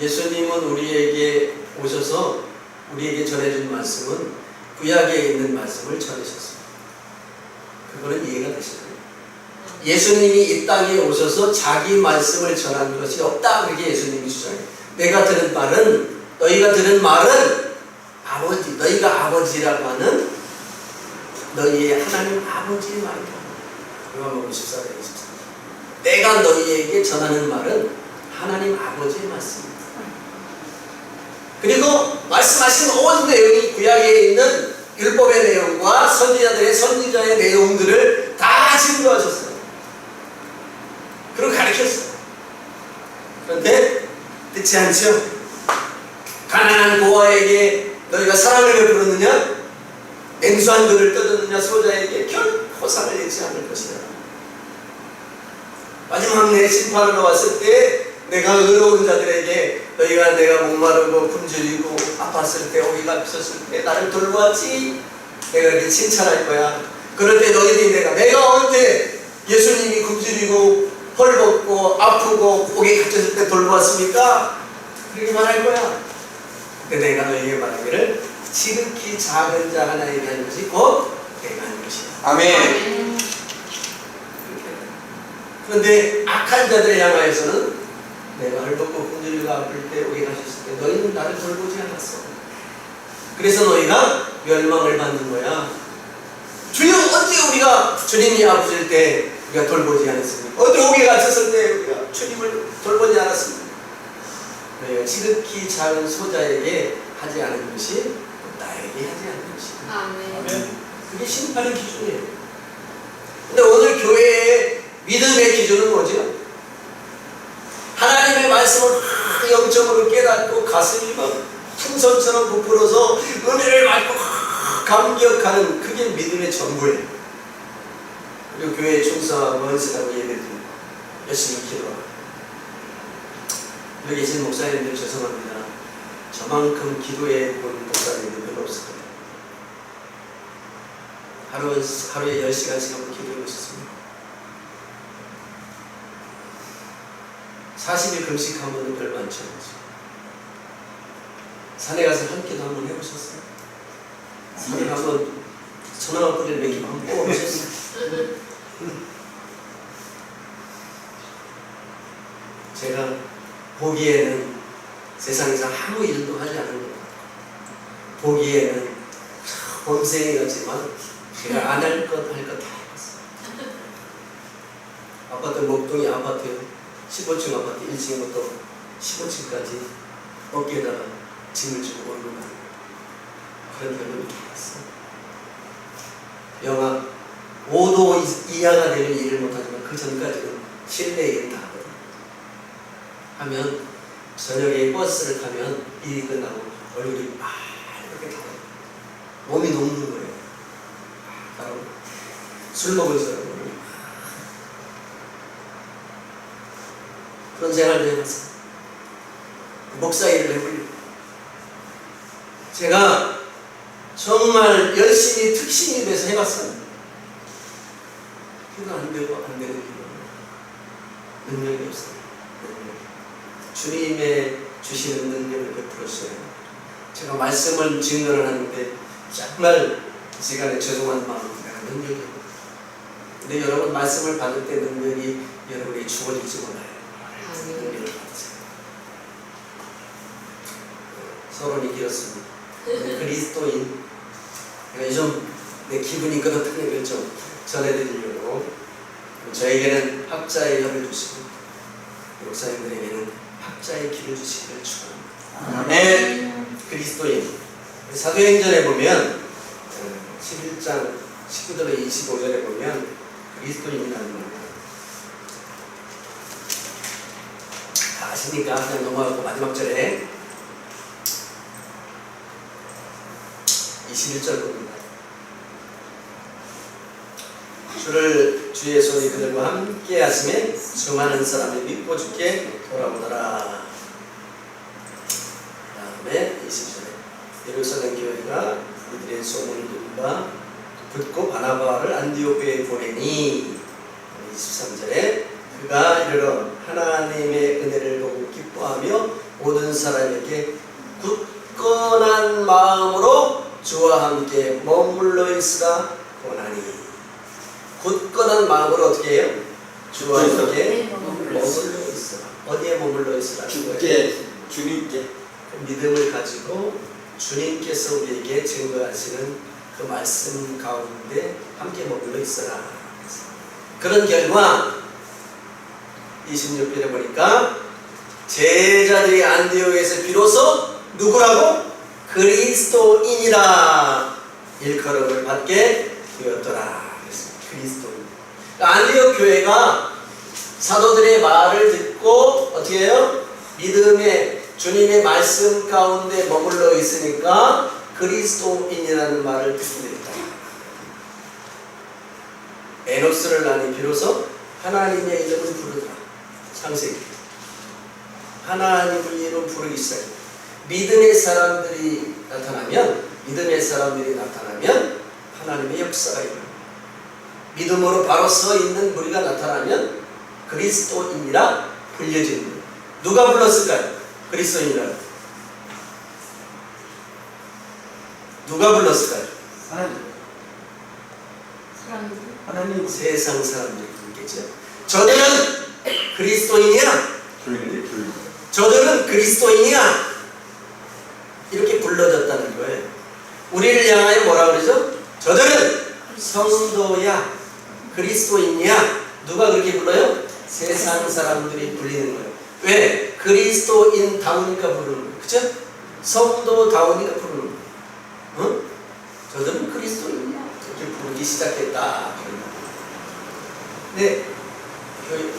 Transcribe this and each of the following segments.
예수님은 우리에게 오셔서 우리에게 전해준 말씀은 구약에 있는 말씀을 전하셨습니다. 그거는 이해가 되시나요? 예수님이 이 땅에 오셔서 자기 말씀을 전한 것이 없다, 그렇게 예수님이 주장해요. 내가 들은 말은, 너희가 들은 말은 아버지, 너희가 아버지라고 하는 너희의 하나님 아버지의 말이다. 요한복음 14장에 있습니다. 내가 너희에게 전하는 말은 하나님 아버지의 말씀입니다. 그리고 말씀하신 모든 내용이 구약에 있는 율법의 내용과 선지자의 내용들을 다 증거하셨어요. 그리고 가르쳤어요. 그런데 듣지 않죠? 가난한 고아에게 너희가 사랑을 베풀었느냐? 냉수한 그를 떠드느냐? 소자에게 결코 상을 내지 않을 것이다. 마지막 내 심판으로 왔을 때 내가 의로운 자들에게 너희가 내가 목마르고 굶주리고 아팠을 때 오기가 없었을 때 나를 돌보았지, 내가 이렇게 칭찬할 거야. 그럴 때 너희들이 내가 언제 예수님이 굶주리고 헐벗고 아프고 오기 갇혔을 때 돌보았습니까? 그렇게 말할 거야. 근데 내가 너희에게 말하기를 지극히 작은 자 하나에게 한 것이 곧 내가 한 것이다. 아멘. 그런데 악한 자들을 향하여서는 내가 헐벗고 굶주리고 아플 때 오게 가셨을 때 너희는 나를 돌보지 않았어. 그래서 너희가 멸망을 받는 거야. 주여, 언제 우리가 주님이 아프실 때 우리가 돌보지 않았습니까? 언제 오게 갇혔을 때 우리가 주님을 돌보지 않았습니까? 너희가 지극히 작은 소자에게 하지 않은 것이 나에게 하지 않은 것이다. 아멘. 그게 심판의 기준이에요. 근데 오늘 교회의 믿음의 기준은 뭐죠? 하나님의 말씀을 영적으로 깨닫고 가슴이 막 풍선처럼 부풀어서 은혜를 받고 감격하는, 그게 믿음의 전부예요. 그리고 교회에 충성하고 헌신하고 예배드리고 열심히 기도하고. 여기 계신 목사님들 죄송합니다. 저만큼 기도해 본 목사님들 별로 없을 거예요. 하루에 10시간씩 한번 기도해 보셨습니다. 40일 금식하면 별로 안 채워요. 산에 가서 한 끼도 한번 해보셨어요? 산에 가서 천하가 뿌리를 몇 개 한번 뽑아보셨어요? 제가 보기에는 세상에서 아무 일도 하지 않은 것 같아요. 보기에는 범생이 같지만 제가 안 할 것 할 것 다 해봤어요. 아파트 목동이 아파트요. 15층 아파트 1층부터 15층까지 어깨에다가 짐을 지고 오는 거 그런 경험을 했어요. 영하 5도 이하가 되는 일을 못하지만 그 전까지는 실내 일을 다 하거든요. 하면 저녁에 버스를 타면 일이 끝나고 얼굴이 빨갛게 타요. 몸이 녹는 거예요. 바로 술 먹은 사람은 그런 생활도 해봤어요. 목사 일을 해보려고. 제가 정말 열심히 특신이 돼서 해봤어요. 그래도 안 되고 안 되는 이유는 능력이 없어요. 주님의 주시는 능력을 베풀었어요. 제가 말씀을 증거를 하는데 정말 이 시간에 죄송한 마음입니다. 능력이 없어요. 근데 여러분 말씀을 받을 때 능력이 여러분에게 주어질지 몰라요. 능력을 받으세요. 서론이 길었습니다. 그리스도인, 요즘 내 기분이 그렇다는 걸 좀 전해드리려고, 저에게는 학자의 혀를 주시고 목사님들에게는 학자의 길을 주시기를 축원합니다. 아멘. 그리스도인, 사도행전에 보면 11장 19절에 25절에 보면 그리스도인이라는 말 다 아시니까 그냥 넘어가고 마지막 절에 21절 봅니다. 주를 주의 손이 그들과 함께 하심에 수많은 사람이 믿고 주께 돌아오더라. 그 다음에 20절에 예루살렘 교회가 그들의 소문을 듣고 바나바를 안디오크에 보내니, 23절에 그가 이르러 하나님의 은혜를 보고 기뻐하며 모든 사람에게 굳건한 마음으로 주와 함께 머물러 있으라 원하니. 굳건한 마음으로 어떻게 해요? 주와 함께 머물러 있으라. 어디에 머물러 있으라? 주님께 믿음을 가지고 주님께서 우리에게 증거하시는 그 말씀 가운데 함께 머물러 있어라. 그런 결과 26절에 보니까 제자들이 안디옥에서 비로소 누구라고? 그리스도인이라 일컬음을 받게 되었더라. 그리스도인. 안디옥 교회가 사도들의 말을 듣고 어떻게 해요? 믿음의 주님의 말씀 가운데 머물러 있으니까 그리스도인이라는 말을 듣게 됐다. 에노스를 낳니 비로소 하나님의 이름을 부르더라. 창세기. 하나님의 이름을 부르기 시작했다. 믿음의 사람들이 나타나면 하나님의 역사가 일어납니다. 믿음으로 바로 서 있는 우리가 나타나면 그리스도인이라 불려집니다. 누가 불렀을까요? 그리스도인이라. 누가 불렀을까요? 하나님. 세상 사람들이 부르겠죠. 저들은 그리스도인이야. 저들은 그리스도인이야. 이렇게 불러졌다는 거예요. 우리를 향하여 뭐라 그러죠? 저들은 성도야, 그리스도인이야. 누가 그렇게 불러요? 세상 사람들이 불리는 거예요. 왜? 그리스도인다우니까 부르는 거예요. 그죠? 성도다우니까 부르는 거예요. 어? 저들은 그리스도인이야. 그렇게 부르기 시작했다. 네,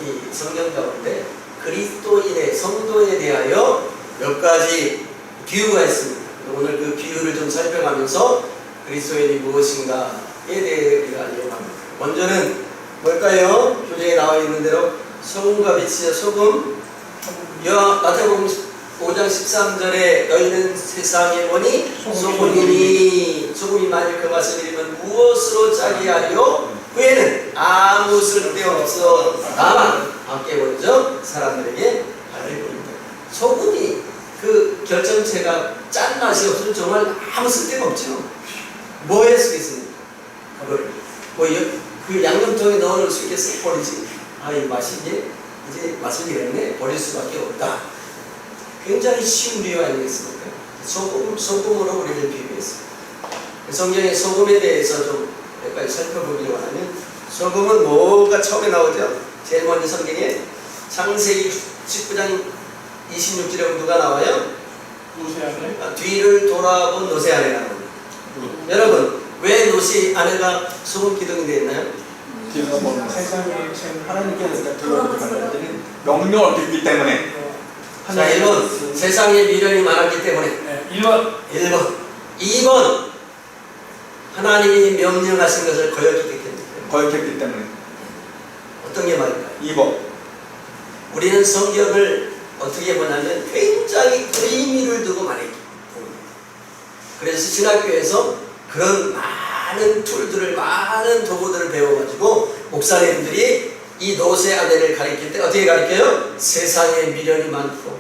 이 성경 가운데 그리스도인의 성도에 대하여 몇 가지 비유가 있습니다. 오늘 그 비유를 좀 살펴가면서 그리스도인이 무엇인가에 대해 우리가 알려고 합니다. 먼저는 뭘까요? 교재에 나와 있는 대로 소금과 빛이여. 소금. 마태복음 5장 13절에 너희는 세상에 보니 소금이 만일 그 맛을 잃으면 무엇으로 짜게 하리요? 후에는 아무 쓸데없어 다만 밖에 먼저 사람들에게 알릴 뿐이다. 소금이 그 결정체가 짠맛이 없으면 정말 아무 쓸데가 없죠. 뭐에 쓰겠습니까? 그걸 그 양념통에 넣어놓을 수 있겠어요? 버리지. 이 맛이 이제 맛을 잃었네. 버릴 수밖에 없다. 굉장히 쉬운 비유 아니겠습니까? 소금으로 우리를 비유했습니다. 성경의 소금에 대해서 좀 몇 가지 살펴보기를 원하면, 소금은 뭐가 처음에 나오죠? 제일 먼저 성경에 창세기 19장 26절에 누가 나와요? 노새 아내. 뒤를 돌아본 노새 아내가 나옵니다. 여러분, 왜 노새 아내가 소금 기둥이 되어 있나요? 세상에 하나님께서 들어오는 때는 명령을 듣기 때문에. 자, 1번 세상에 미련이 많았기 때문에. 네, 1번. 2번 하나님이 명령하신 것을 거역했기 때문에. 어떤 게 말일까요? 2번. 우리는 성경을 어떻게 보냐면 굉장히 의미를 두고 많이 봅니다. 그래서 신학교에서 그런 많은 툴들을, 많은 도구들을 배워가지고 목사님들이 이 노새 아내를 가리킬 때 어떻게 가리켜요? 세상에 미련이 많고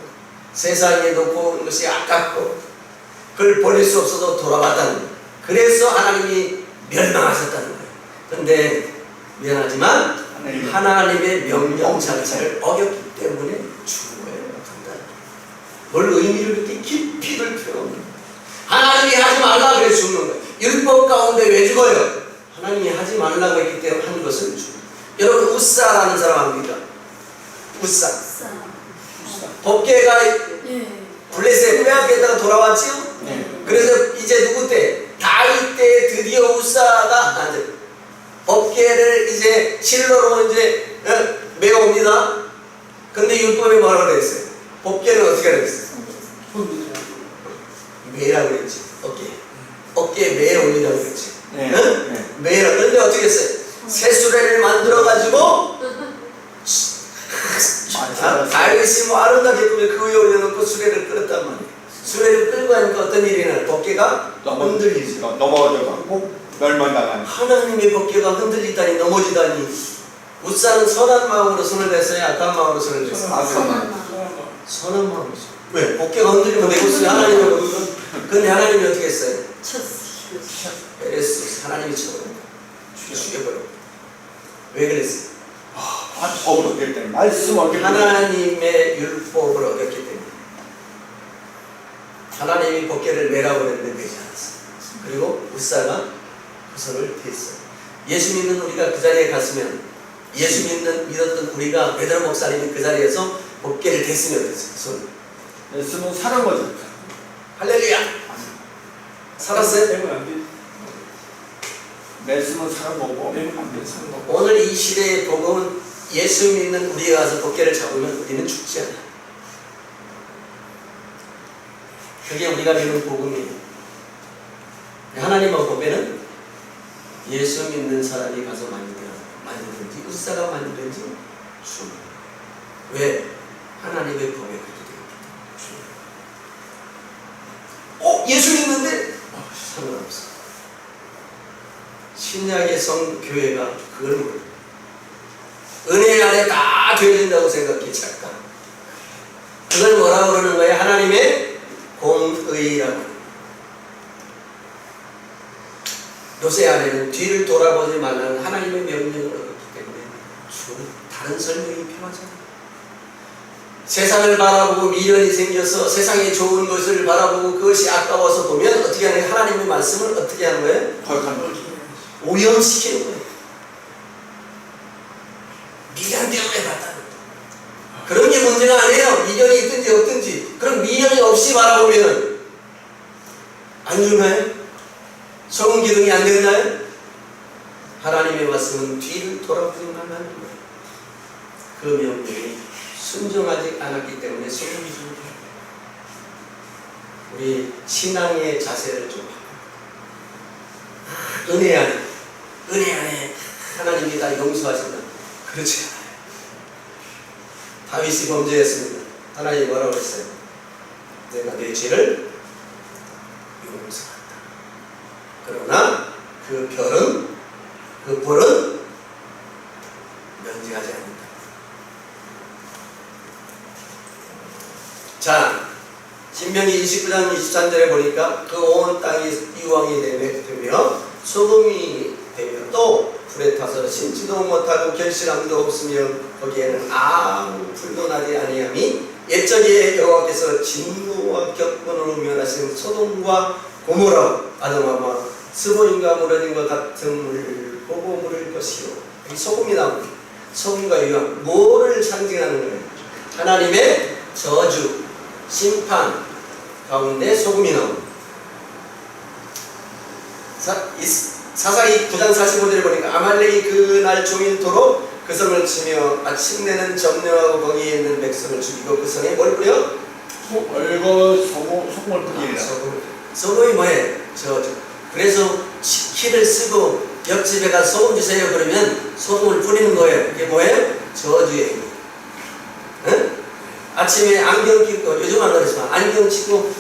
세상에 놓고 온 것이 아깝고 그걸 버릴 수 없어서 돌아왔다는 거예요. 그래서 하나님이 멸망하셨다는 거예요. 그런데 미안하지만 하나님의 명령 자체를 어겼기 때문에 죽은 거예요. 뭘 의미를 이렇게 깊이를 표현합니다. 하나님이 하지 말라 그래서 죽는 거예요. 율법 가운데 왜 죽어요? 하나님이 하지 말라고 했기 때문에 한 것을 죽어요. 여러분, 우사라는 사람 압니까? 우사. 법궤가 블레셋 빼앗겼다가 돌아왔지요? 그래서 이제 누구 때? 다윗 때 드디어 우사가 법궤를 이제 실로로 이제 메어옵니다. 근데 율법에 뭐라고 그랬어요? 법궤는 어떻게 그랬어요? 매라고 그랬지. 어깨에 매 올리라고 그랬지. 매라. 그런데 어떻게 했어요? 새 수레를 만들어가지고 다윗이 뭐 아름답게 꾸며 그 위에 올려놓고 수레를 끌었단 말이에요. 수레를 끌고 하니까 어떤 일이 나요? 법궤가 흔들리죠. 넘어져가고 멸망당하는. 하나님의 법궤가 흔들리다니, 넘어지다니. 우사는 선한 마음으로 손을 댔어요? 악한 마음으로 손을 댔어요? 선한 마음이죠. 왜? 어깨가 흔들리면 내고스 하나님을 보면 근데 하나님이 어떻게 했어요? 에레스 하나님이 쳐버립니다. 죽여버려. 왜 그랬어요? 법을 어겼기 때문에 말씀 어겼기 때문에 하나님의 율법을 어겼기 때문에. 하나님이 법궤를 매라고 했는데 매지 않았어요. 그리고 우사가 그 손을 댔어요. 예수 믿는 우리가 그 자리에 갔으면, 예수 믿었던 우리가 베드로 목사님이 그 자리에서 법궤를 댔으면 어땠어요? 손. 말씀은 사는 거죠. 할렐루야. 살았어요? 되면 안 돼. 말씀은 사는 거고 되면 안 돼. 사는 거. 오늘 이 시대의 복음은 예수 믿는 우리가 가서 법궤를 잡으면 우리는 죽지 않아요. 그게 우리가 믿는 복음이에요. 하나님의 법에는 예수 믿는 사람이 가서 만들든지 의사가 만들든지 죽어. 왜? 하나님의 법에 그렇게 되어 있기 때문에. 예수 믿는데? 상관없어. 신약의 성교회가 그걸 몰라. 은혜 안에 다 되어진다고 생각해 착각. 그걸 뭐라고 그러는 거예요? 하나님의 공의라고. 요새 안에는 뒤를 돌아보지 말라는 하나님의 명령을 얻었기 때문에 다른 설명이 필요하잖아요. 세상을 바라보고 미련이 생겨서 세상에 좋은 것을 바라보고 그것이 아까워서 보면 어떻게 하는 거예요? 하나님의 말씀을 어떻게 하는 거예요? 거역하는 거죠. 오염시키는 거예요. 미련 때문에 봤다는 거예요. 그런 게 문제가 아니에요. 미련이 있든지 없든지. 그럼 미련이 없이 바라보면 안 좋나요? 소금 기둥이 안 되나요? 하나님의 말씀은 뒤를 돌아보지 말라는 거예요. 그 명령이 순종하지 않았기 때문에 소금이 좀 돼요. 우리 신앙의 자세를 좀 바꿔요. 은혜 안에 하나님이 다 용서하신다. 그렇지 않아요. 다윗이 범죄했습니다. 하나님이 뭐라고 했어요? 내가 내 죄를 용서한다. 그러나 그 벌은 면제하지 않는다. 자, 신명기 29장 23절에 보니까 그 온 땅이 유황이 되며 소금이 되며 또 불에 타서 심지도 못하고 결실함도 없으며 거기에는 아무 불도 나지 아니함이 옛적에 여호와께서 진노와 격분으로 멸하신 소돔과 고모라 아드마와 스보임과 무라짐과 같은 물 보고 물을 것이요. 이 소금이 나옵니다. 소금과 유황 뭐를 상징하는 거예요? 하나님의 저주, 심판 가운데 소금이 나옵니다. 사사기 9장 45절에 보니까 아말렉이 그날 종일토록 그 성을 치며 아침내는 점령하고 거기에 있는 백성을 죽이고 그 성에 뭘 뿌려? 소금을 뿌리라. 소금이 뭐예요? 저주. 그래서 키를 쓰고 옆집에 가서 소금 주세요 그러면 소금을 뿌리는 거예요. 그게 뭐예요? 저주예요. 응? 아침에 안경 끼고 요즘 안 그렇지만 안경 끼고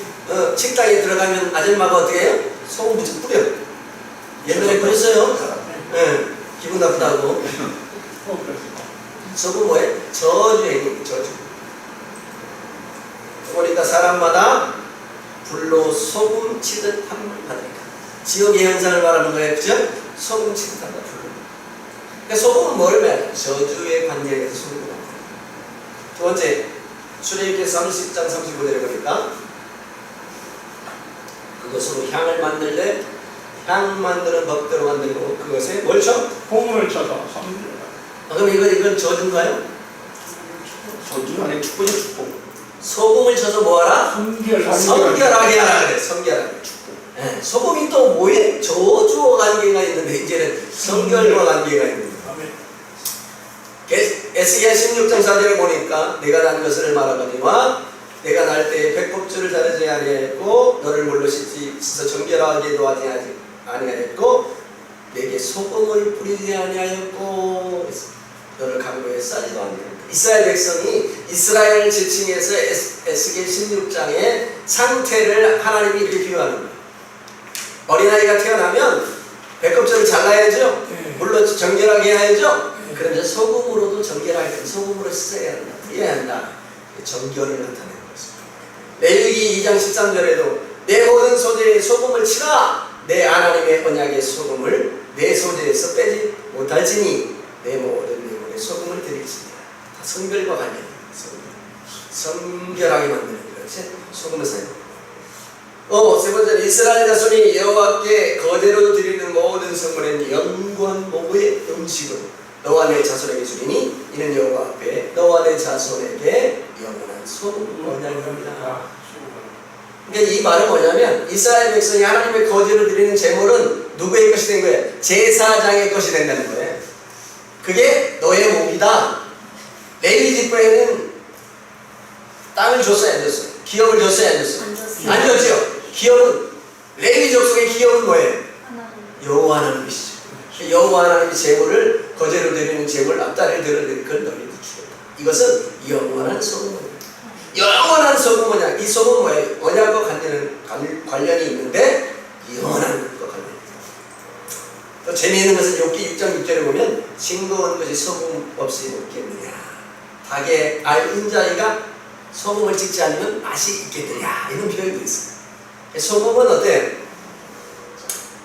식당에 들어가면 아줌마가 어떻게 해요? 소금 부쩍 뿌려요. 옛날에 그랬어요. 네, 기분 나쁘다고. 소금 뭐예요? 저주예요. 저주. 그러니까 사람마다 불로 소금 치듯 함을 받으니까 지역의 형상을 말하는 거예요. 그죠? 소금 치듯 한다. 불로. 그러니까 소금은 뭘 말해요? 저주의 관계에서 소금을 말해요. 두 번째, 출애굽기 30장 35절에 보니까 그것으로 향을 만들되 향 만드는 법대로 만들고 그것에 뭘 쳐? 콩을 쳐서 그럼 이건 저주인가요? 저주 안에 축복이 축복. 소금을 쳐서 뭐하라? 성결하게 하라 그래. 성결하게. 네, 소금이 또 뭐에? 저주와 관계가 있는데 이제는 성결과 관계가 있는 거예요. 에스겔 16장 4절에 보니까 내가 난 것을 말하거니와 내가 날 때에 백법주를 자르지 아니하였고 너를 물로 씻어 정결하게도 하지 아니하였고 내게 소금을 뿌리지 아니하였고 너를 강도에 싸지도 아니하였고. 이스라엘 백성이 이스라엘 지칭에서 에스겔 16장의 상태를 하나님이 이렇게 비유하는 거예요. 어린아이가 태어나면 배꼽절을 잘라야죠. 물로 정결하게 해야죠. 그러면서 소금으로도 정결하게 소금으로 씻어야 한다. 뿌려야 한다. 정결을 나타내는 것입니다. 레위기 2장 13절에도 내 모든 소재에 소금을 치라. 내 하나님의 언약의 소금을 내 소재에서 빼지 못할지니 내 모든 내물에 소금을 드리겠습니다. 다 성결과 관련입니다. 성결하게 만드는 것이 소금을 사용합니다. 세 번째는 이스라엘 자손이 여호와께 거제로 드리는 모든 성물은 영권 모부의 음식은 너와 내 자손에게 주리니 이는 여호와 앞에 너와 내 자손에게 영원한 소금 언약입니다. 그러니까 이 말은 뭐냐면 이스라엘 백성이 하나님의 거제로 드리는 제물은 누구의 것이 된 거예요? 제사장의 것이 된다는 거예요. 그게 너의 목이다. 레위 지파에는 땅을 줬어야 안 줬어요? 기업을 줬어야 안 줬어요? 안 줬죠. 기업은 레위 족속의 기업은 뭐예요? 여호와 하나님이시죠. 여호와 하나님의 제물을 거제로 드리는 제물 앞다리를 들어드릴 걸 너희도 주겠다. 이것은 영원한 소금입니다. 영원한 소금 언약. 이 소금 뭐예요? 언약과 관련이 있는데 영원한 것과 관련이 있다. 또 재미있는 것은 욥기 6장 6절에 보면 싱거운 것이 소금 없이 먹겠느냐. 닭의 인자이가 소금을 찍지 않으면 맛이 있겠느냐. 이런 표현도 있어요. 소금은 어때요?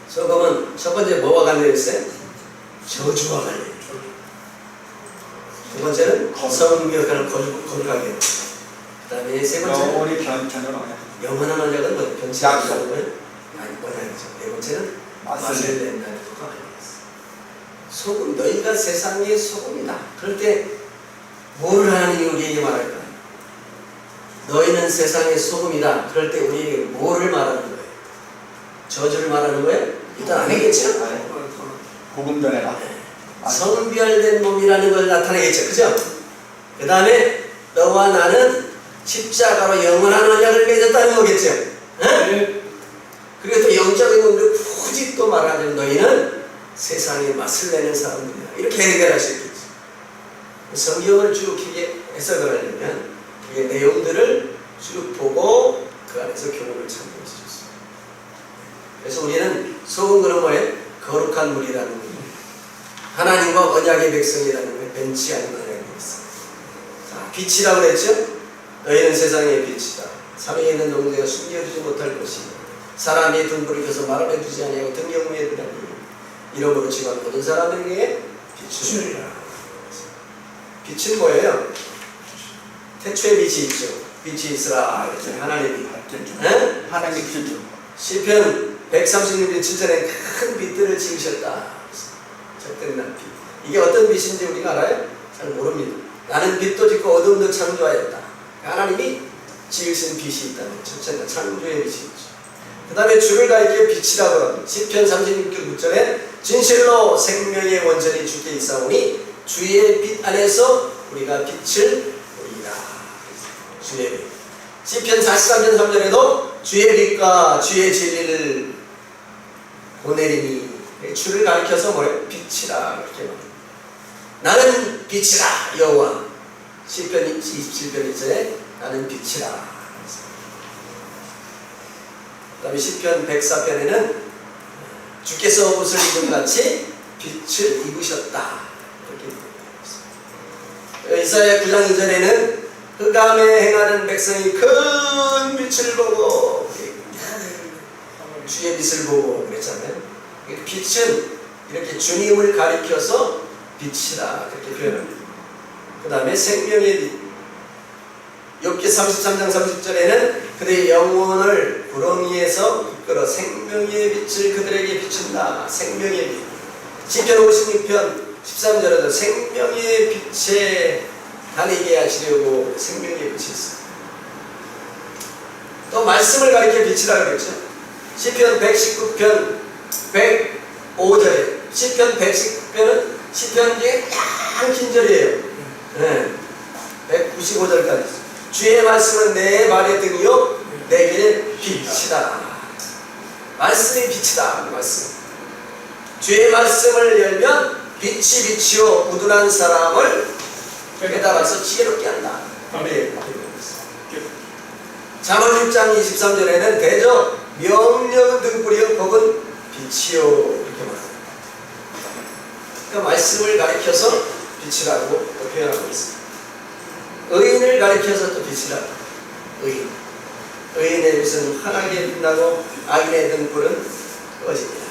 소금은 첫 번째 뭐와 관련이 있어요? 저주와 관련이 있어요. 두 번째는 성경을 거룩하게. 그 다음에 세 번째는 영원히 변천은 언약. 영원한 언약은 뭐 변치 않는 거예요? 아니 언약이죠. 네 번째는 맛을 낸다는 것과 관련있어요. 소금, 너희가 세상의 소금이다. 그럴 때 뭐를 하나님이 우리에게 말할까? 너희는 세상의 소금이다. 그럴 때 우리에게 뭐를 말하는 거예요? 저주를 말하는 거예요? 일단 안 하겠죠? 복음 전해라. 성별된 몸이라는 걸 나타내겠죠. 그죠? 그 다음에 너와 나는 십자가로 영원한 언약을 맺었다는 거겠죠. 네? 그리고 또 영적인 몸을 굳이 또 말하자면 너희는 세상에 맛을 내는 사람들이다. 이렇게 해결할 수 있겠죠. 성경을 쭉 이렇게 해석을 하려면 이 내용들을 쭉 보고 그 안에서 교훈을 찾는 것이 좋습니다. 그래서 우리는 소금은 뭐예요? 거룩한 물이라는 거예요. 하나님과 언약의 백성이라는 거예요. 변치 않는 언약의 백성. 자, 빛이라고 그랬죠? 너희는 세상의 빛이다. 산에 있는 농대가 숨겨주지 못할 것이니 사람이 등불을 켜서 말을 해주지 아니하고 등경무에 드라니 이러므로 지금 모든 사람에게 빛을 주리라. 빛은 뭐예요? 태초에 빛이 있죠. 빛이 있으라. 하나님이 네? 하나님의 빛을 주. 시편 136편 7절에 큰 빛들을 지으셨다. 적당한 빛. 이게 어떤 빛인지 우리가 알아요? 잘 모릅니다. 나는 빛도 짓고 어둠도 창조하였다. 하나님이 지으신 빛이 있다는 첫째는 창조의 빛이 있죠. 그 다음에 주를 가리켜 빛이라고 합니다. 시편 36편 9절에 진실로 생명의 원천이 주께 있사오니 주의 빛 안에서 우리가 빛을 보리라. 주의 빛. 시편 43편 3절에도 주의 빛과 주의 진리를 보내리니 주를 가리켜서 뭐래요? 빛이라 이렇게 말합니다. 나는 빛이라 여호와. 시편 27편 1절에 나는 빛이라. 그 다음에 시편 104편에는 주께서 옷을 입은 같이 빛을 입으셨다. 이렇게 이사야 9장 2절에는 흑암에 행하는 백성이 큰 빛을 보고 주의 빛을 보고 그랬잖아요. 빛은 이렇게 주님을 가리켜서 빛이다 그렇게 표현합니다. 그 다음에 생명의 빛. 욥기 33장 30절에는 그들의 영혼을 구름 위에서 이끌어 생명의 빛을 그들에게 비춘다. 생명의 빛. 시편 56편 13절에도 생명의 빛에 다니게 하시려고 생명의 빛이 있어요. 또 말씀을 가리켜 빛이라고 그랬죠. 시편 119편 105절에 시편 119편은 시편 중에 양 긴 절이에요. 네. 195절까지. 주의 말씀은 내 발의 등이요 내 길의 빛이다. 말씀이 빛이다. 말씀. 주의 말씀을 열면 빛이 빛이요 우둔한 사람을 깨달아서 지혜롭게 한다. 아멘. 잠언 6장 23절에는 대저 명령은 등불이요 복은 빛이요 이렇게 말합니다. 그러니까 말씀을 가리켜서 빛이라고 표현하고 있습니다. 의인을 가리켜서 또 빛이라. 의인. 의인의 빛은 환하게 빛나고 악인의 등불은 꺼집니다.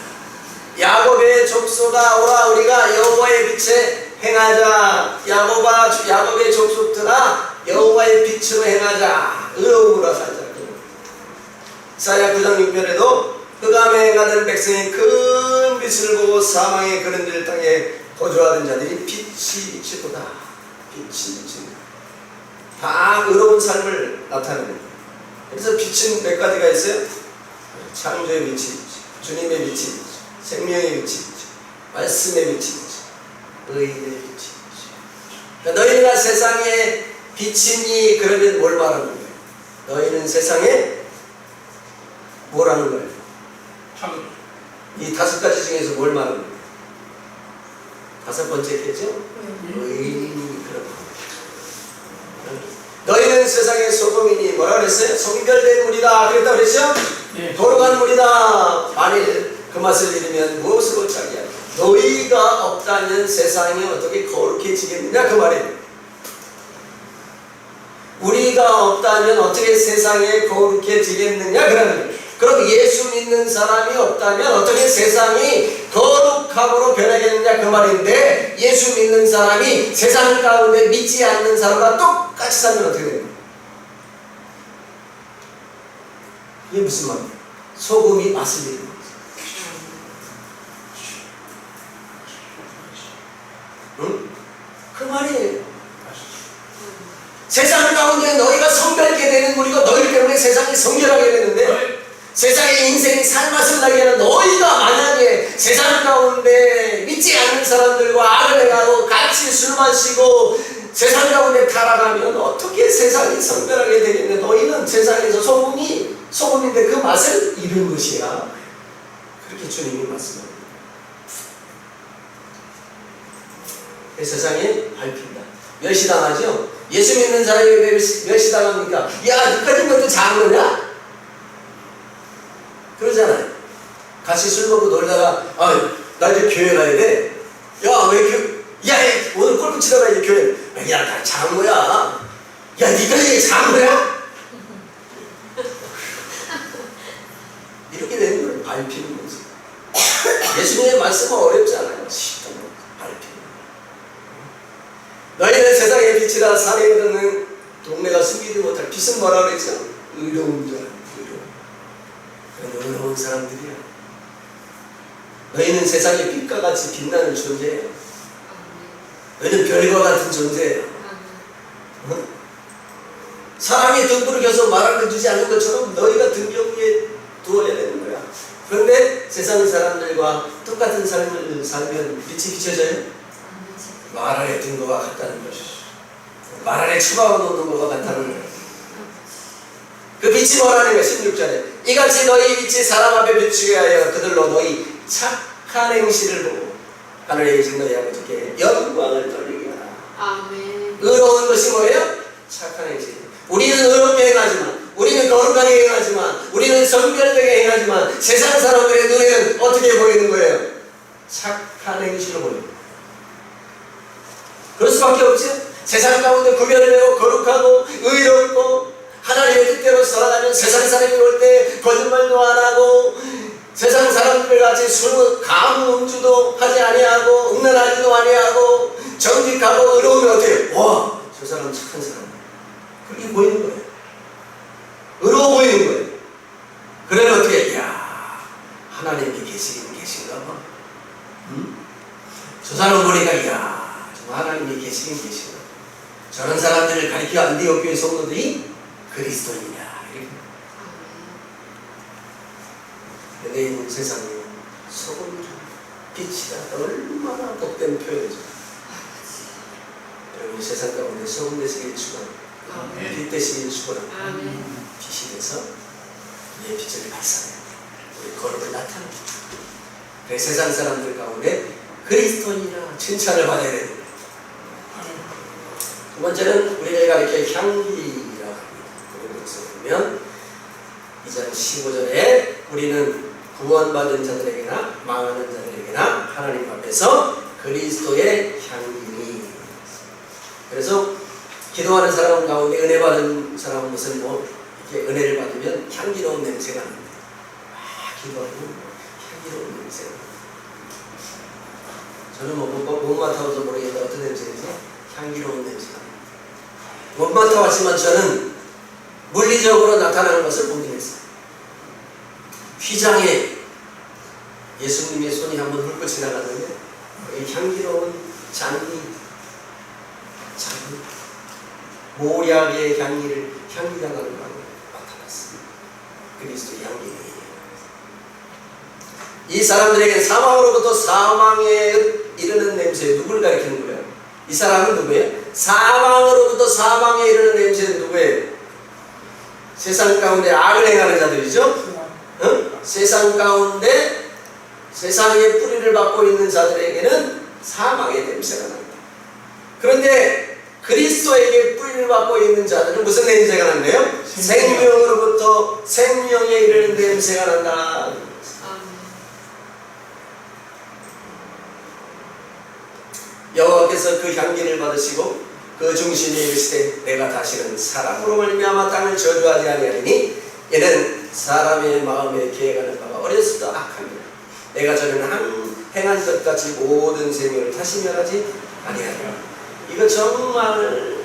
야곱의 족속아 오라 우리가 여호와의 빛에 행하자. 야곱의 족속들아 여호와의 빛으로 행하자. 의로움으로 살자. 이사야 9장 6절에도 흑암에 행하던 백성이 큰 빛을 보고 사망의 그른들 땅에 거주하던 자들이 빛이 비치도다. 빛이 비칩니다. 다 의로운 삶을 나타냅니다. 그래서 빛은 몇 가지가 있어요? 창조의 빛이 있죠. 주님의 빛이 있죠. 생명의 빛이 있죠. 말씀의 빛이 있죠. 의인의 빛이 있죠. 그러니까 너희가 세상에 빛이니 그러면 뭘 말하는 거예요? 너희는 세상에 뭐라는 거예요? 참 이 5가지 중에서 뭘 말하는 거예요? 5번째 개죠? 의인이 그런 거. 너희는 세상의 소금이니 뭐라 그랬어요? 성별된 물이다 그랬다고 그랬죠? 예. 거룩한 물이다. 만일 그 맛을 잃으면 무엇으로 자기야? 너희가 없다면 세상이 어떻게 거룩해지겠느냐 그 말이에요. 우리가 없다면 어떻게 세상에 거룩해지겠느냐 그러는 거예요. 그럼 예수 믿는 사람이 없다면 어떻게 세상이 거룩함으로 변하겠느냐 그 말인데, 예수 믿는 사람이 세상 가운데 믿지 않는 사람과 똑같이 살면 어떻게 돼요? 이게 무슨 말이에요? 소금이 맛을 잃는 거죠. 응? 그 말이에요. 세상 가운데 너희가 성별하게 되는 우리가 너희 때문에 세상이 성별하게 되는데, 세상의 인생이 살맛을 나게 하는 너희가 만약에 세상 가운데 믿지 않는 사람들과 악을 행하고 같이 술 마시고 세상 가운데 타락하면 어떻게 세상이 성별하게 되겠냐. 너희는 세상에서 소금인데 그 맛을 잃은 것이야. 그렇게 주님이 말씀합니다. 세상에 밟힌다. 멸시당하죠. 예수 믿는 사람이 왜 멸시당합니까? 야, 니까지 것도 작은 거냐? 그러잖아요. 같이 술 먹고 놀다가 나 이제 교회 가야 돼. 야, 왜 야, 오늘 골프 치러 가야 돼 교회. 야, 나 작은 거야. 야, 니까지 작은 거야? 이렇게 되는 걸 밟히는 거지. 예수님의 말씀은 어렵지 않아요. 쉽다. 밟히는 거. 너희는 세상의 빛이라 산에 있는 동네가 숨기지 못할. 빛은 뭐라 그랬죠? 의로운 자. 의로운 사람들이야. 너희는 세상의 빛과 같이 빛나는 존재예요. 너희는 별과 같은 존재예요. 사람이 등불을 켜서 말을 주지 않는 것처럼 너희가 등경 위에 두어야 되는 거야. 그런데 세상 사람들과 똑같은 삶을 살면 빛이 비춰져요? 말 아래 둔 것과 같다는 것이죠. 말 아래 처박아 놓는 것과 같다는 거예요. 그 빛이 뭐라는 거야? 16절에 이같이 너희 빛이 사람 앞에 비추게 하여 그들로 너희 착한 행실을 보고 하늘에 계신 너희 아버지께 영광을 돌리게 하라. 아멘. 의로운 것이 뭐예요? 착한 행실. 우리는 의롭게 행하지만, 우리는 거룩하게 행하지만, 우리는 성별되게 행하지만 세상 사람들의 눈에는 어떻게 보이는 거예요? 착한 행실을 보이는 거예요. 그럴 수밖에 없죠. 세상 가운데 구별을 내고 거룩하고 의롭고 하나님의 뜻대로 살아가면 세상 사람이 올 때 거짓말도 안 하고 세상 사람들 같이 술, 가무, 음주도 하지 아니하고 음란하지도 아니하고 정직하고 의로우면 어때요? 와, 저 사람 착한 사람. 그렇게 보이는 거예요. 의로워 보이는 거예요. 그러면 어떻게? 야, 하나님이 계신가 봐. 응? 저 사람 보니까 야, 정말 하나님이 계신가 봐. 저런 사람들을 가리켜 안디옥 교회 성도들이 그리스도인이야. 근데 이 세상에 소금 빛이다. 얼마나 복된 표현이죠. 여러분 세상 가운데 소금 되시길 축원합니다. 빛 되시길 축원합니다. 빛이 돼서 내 빛을 발산해 우리 거룩을 나타냅니다. 그래서 세상 사람들 가운데 그리스도인이라 칭찬을 받아야 되는 거예요. 두 번째는 우리를 가리켜 향기. 보면 2장 15절에 우리는 구원받은 자들에게나 망하는 자들에게나 하나님 앞에서 그리스도의 향기니. 그래서 기도하는 사람 가운데 은혜 받은 사람은 무슨 뭐 이렇게 은혜를 받으면 향기로운 냄새가 납니다. 기도하면 향기로운 냄새가 납니다. 저는 못 맡아봐서 모르겠는데 어떤 냄새인지 향기로운 냄새가 납니다. 못 맡아봤지만 저는 물리적으로 나타나는 것을 보긴 했어요. 휘장에 예수님의 손이 한번 훑고 지나갔는데 이 향기로운 잔디 모략의 향기가 나는 걸 맡아봤습니다. 그리스도의 향기예요. 이 사람들에게 사망으로부터 사망에 이르는 냄새, 누굴 가리키는 거예요? 이 사람은 누구예요? 사망으로부터 사망에 이르는 냄새는 누구예요? 세상 가운데 악을 행하는 자들이죠? 응? 세상 가운데 세상의 뿌리를 받고 있는 자들에게는 사망의 냄새가 납니다. 그런데 그리스도에게 뿌리를 받고 있는 자들은 무슨 냄새가 난대요? 생명으로부터 생명에 이르는 냄새가 난다. 여호와께서 그 향기를 받으시고 그 중심에 이르시되 내가 다시는 사람으로 말미암아 땅을 저주하지 아니하리니 이는 사람의 마음에 계획하는 바가 어려서부터 악합니다. 내가 저는 행한 것 같이 모든 생명을 다시 멸하지 아니하리라. 이거 정말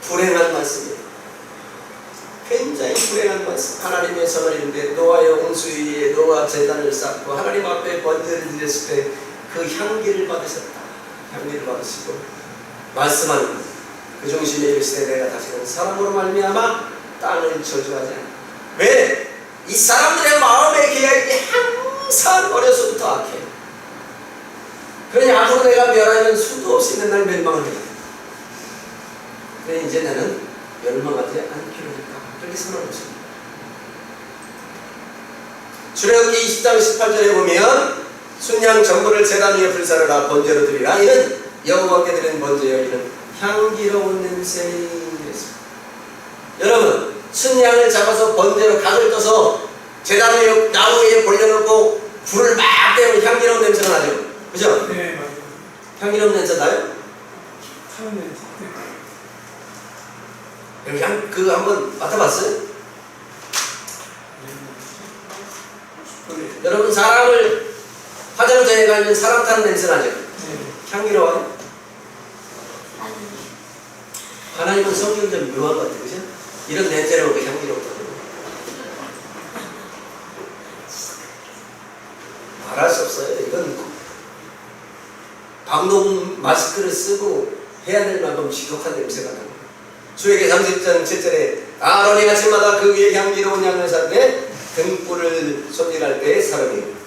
불행한 말씀이에요. 굉장히 불행한 말씀. 하나님의 선을 이루는데 노아의 홍수 위에 노아 제단을 쌓고 하나님 앞에 번제를 드렸을 때 그 향기를 받으셨다. 향기를 받으시고 말씀하는 그 중심에 이르시되 내가 다시는 사람으로 말미암아 땅을 저주하지 않아. 왜? 이 사람들의 마음의 계획이 항상 어려서부터 악해. 그러니 앞으로 내가 멸하면 수도 없이 있는 날 멸망을 해. 그래 이제 나는 멸망하지 않기로 했다. 그렇게 선언했습니다. 출애굽기 20장 18절에 보면 순양 전부를 제단 위에 불사르라 번제로 드리라. 이는 여호와께 드리는 번제여 이는 향기로운 냄새였습니다. 여러분 순양을 잡아서 번제로 각을 떠서 제단 위에 나무 위에 올려놓고 불을 막 때우면 향기로운 냄새가 나죠. 그죠? 네, 맞아요. 향기로운 냄새 나요? 타는 냄새. 여러분 그거 한번 맡아봤어요? 여러분 사람을 화장터에 가면 사람 타는 냄새 나죠? 네. 향기로워요? 하나님은 성경 좀 묘한 것 같아요. 그죠? 이런 냄새로 향기롭거든요. 말할 수 없어요. 이건 방독 마스크를 쓰고 해야 될 만큼 지독한 냄새가 나요. 주에게 30장 7절에 아론이 아침마다 그 위에 향기로운 향을 사르되 등불을 손질할 때의 사람이에요.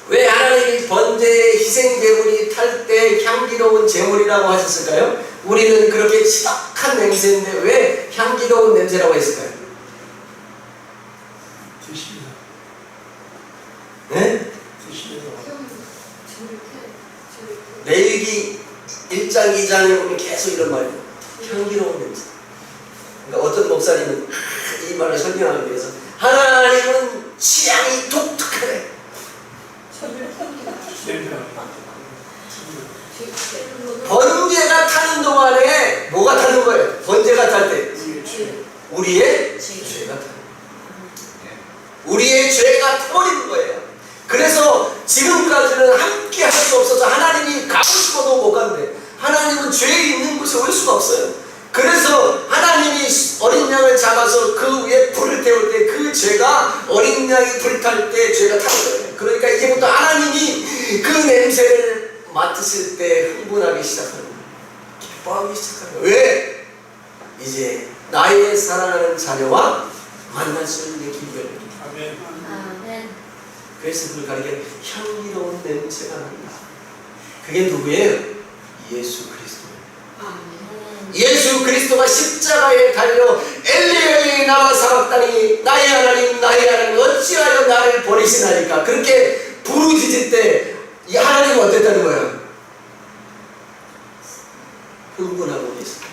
왜 하나님이 번제의 희생 제물이 탈 때 향기로운 제물이라고 하셨을까요? 우리는 그렇게 지독한 냄새인데 왜 향기로운 냄새라고 했을까요? 드시면서. 네? 드시면서. 레위기 1장 2장에 보면 계속 이런 말이에요. 향기로운 냄새. 그러니까 어떤 목사님은 이 말을 설명하기 위해서 하나님은 취향이 독특하네. 번제가 타는 동안에 뭐가 타는 거예요? 번제가 탈 때 우리의 죄가 타는 거예요. 우리의 죄가 타버리는 거예요. 그래서 지금까지는 함께 할 수 없어서 하나님이 가고 싶어도 못 갔는데 하나님은 죄 있는 곳에 올 수가 없어요. 그래서 하나님이 어린 양을 잡아서 그 위에 불을 태울 때 그 죄가 어린 양이 불탈 때 죄가 타는 거예요. 그러니까 이제부터 하나님이 그 냄새를 맡으실 때 흥분하기 시작하는 거예요. 기뻐하기 시작하는 거예요. 왜? 이제 나의 사랑하는 자녀와 만날 수 있는 기회를. 아멘. 아멘. 그래서 그걸 가리켜 향기로운 냄새가 난다. 그게 누구예요? 예수 그리스도. 예수 그리스도가 십자가에 달려 엘리 나와 사박다니 나의 하나님 나의 하나님 어찌하여 나를 버리시나이까 그렇게 부르짖을 때 이 하나님은 어땠다는 거예요? 흥분하고 계십니다.